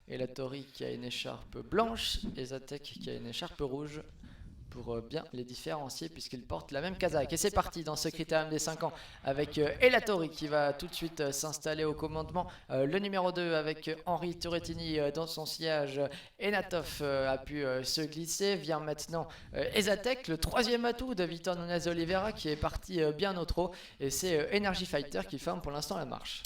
Elatori qui a une écharpe blanche et Zatek qui a une écharpe rouge pour bien les différencier puisqu'ils portent la même casaque. Et c'est parti dans ce critérium des 5 ans avec Elatori qui va tout de suite s'installer au commandement. Le numéro 2 avec Henri Turrettini dans son sillage. Enatov a pu se glisser. Vient maintenant Ezatek, le troisième atout de Victor Nunez Oliveira qui est parti bien au trot. Et c'est Energy Fighter qui ferme pour l'instant la marche.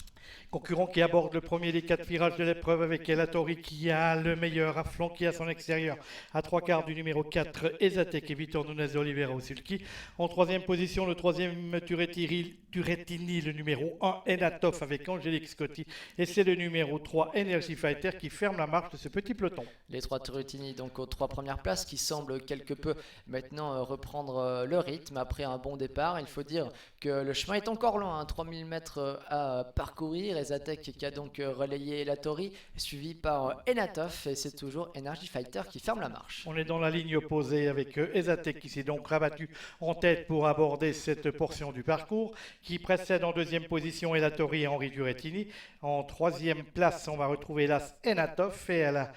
Concurrent qui aborde le premier des 4 virages de l'épreuve avec Elatori qui a le meilleur à flanquer à son extérieur à 3/4 du numéro 4 Ezatek et Victor Nunez Oliveira au sulky. En troisième position, le troisième Turrettini, le numéro 1 Enatov avec Angélique Scotti et c'est le numéro 3 Energy Fighter qui ferme la marche de ce petit peloton. Les 3 Turrettini donc aux 3 premières places qui semblent quelque peu maintenant reprendre le rythme après un bon départ. Il faut dire que le chemin est encore loin, hein, 3000 mètres à parcourir. Ezatek qui a donc relayé Elatori, suivi par Enatov et c'est toujours Energy Fighter qui ferme la marche. On est dans la ligne opposée avec Ezatek qui s'est donc rabattu en tête pour aborder cette portion du parcours, qui précède en deuxième position Elatori et Henri Turrettini. En troisième place, on va retrouver l'As Enatov et à la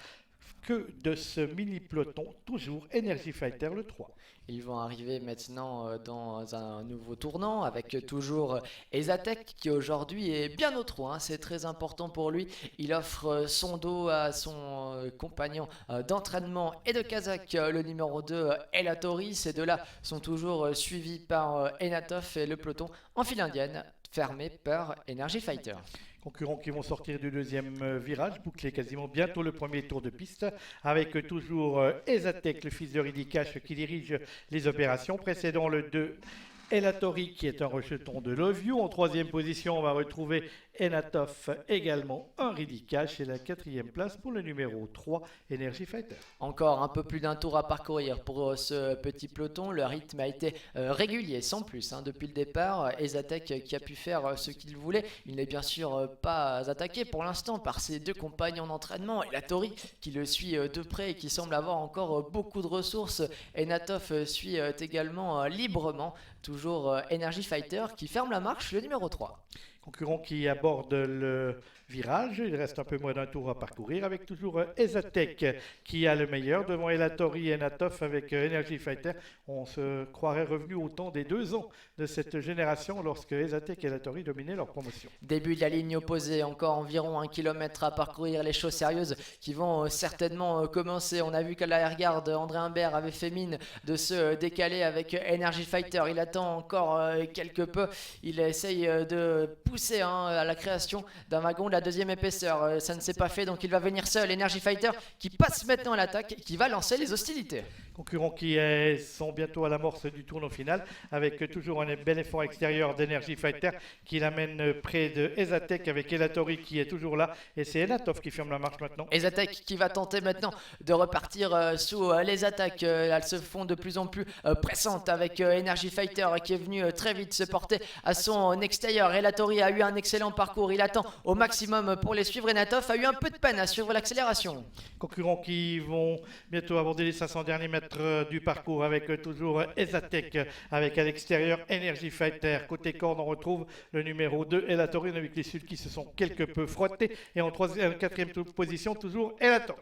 queue de ce mini peloton, toujours Energy Fighter le 3. Ils vont arriver maintenant dans un nouveau tournant avec toujours Ezatek qui aujourd'hui est bien au trot, hein, c'est très important pour lui. Il offre son dos à son compagnon d'entraînement et de Kazakh, le numéro 2 Elatori. Ces deux-là sont toujours suivis par Enatov et le peloton en file indienne fermé par Energy Fighter. Concurrents qui vont sortir du deuxième virage, boucler quasiment bientôt le premier tour de piste, avec toujours Ezatek, le fils de Ridikash, qui dirige les opérations, précédant le 2 Elatori qui est un rejeton de Love You. En troisième position, on va retrouver Enatov, également un Ridikash, et la quatrième place pour le numéro 3, Energy Fighter. Encore un peu plus d'un tour à parcourir pour ce petit peloton. Le rythme a été régulier, sans plus, hein, depuis le départ. Ezatek qui a pu faire ce qu'il voulait. Il n'est bien sûr pas attaqué pour l'instant par ses deux compagnons d'entraînement. Elatori qui le suit de près et qui semble avoir encore beaucoup de ressources. Enatov suit également librement. Toujours Energy Fighter qui ferme la marche, le numéro 3. Concurrent qui aborde le virage, il reste un peu moins d'un tour à parcourir avec toujours Ezatek qui a le meilleur devant Elatori et Enatov avec Energy Fighter. On se croirait revenu au temps des 2 ans de cette génération lorsque Ezatek et Elatori dominaient leur promotion. Début de la ligne opposée, encore environ 1 km à parcourir, les choses sérieuses qui vont certainement commencer. On a vu qu'à l'arrière-garde, André Humbert avait fait mine de se décaler avec Energy Fighter. Il attend encore quelque peu, il essaye de pousser à la création d'un wagon de la deuxième épaisseur. Ça ne s'est pas fait, donc il va venir seul. Energy Fighter qui passe maintenant à l'attaque, qui va lancer les hostilités. Concurrents qui sont bientôt à l'amorce du tournoi final avec toujours un bel effort extérieur d'Energy Fighter qui l'amène près de Ezatek avec Elatori qui est toujours là et c'est Enatov qui ferme la marche maintenant. Ezatek qui va tenter maintenant de repartir sous les attaques. Elles se font de plus en plus pressantes avec Energy Fighter qui est venu très vite se porter à son extérieur. Elatori a eu un excellent parcours, il attend au maximum pour les suivre. Enatov a eu un peu de peine à suivre l'accélération. Concurrents qui vont bientôt aborder les 500 derniers mètres du parcours avec toujours Ezatek avec à l'extérieur Energy Fighter. Côté corde, on retrouve le numéro 2 Elatori avec les sud qui se sont quelque peu frottés et en quatrième position toujours Elatori.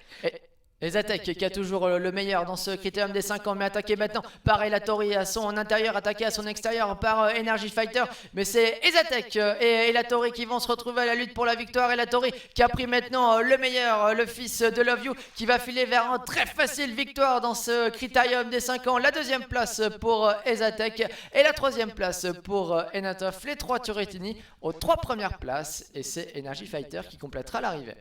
Ezatek qui a toujours le meilleur dans ce critérium des 5 ans, mais attaqué maintenant par Elatori à son intérieur, attaqué à son extérieur par Energy Fighter. Mais c'est Ezatek et Elatori qui vont se retrouver à la lutte pour la victoire. Elatori qui a pris maintenant le meilleur, le fils de Love You, qui va filer vers un très facile victoire dans ce critérium des 5 ans. La deuxième place pour Ezatek et la troisième place pour Enatov. Les 3 Turrettini aux 3 premières places et c'est Energy Fighter qui complétera l'arrivée.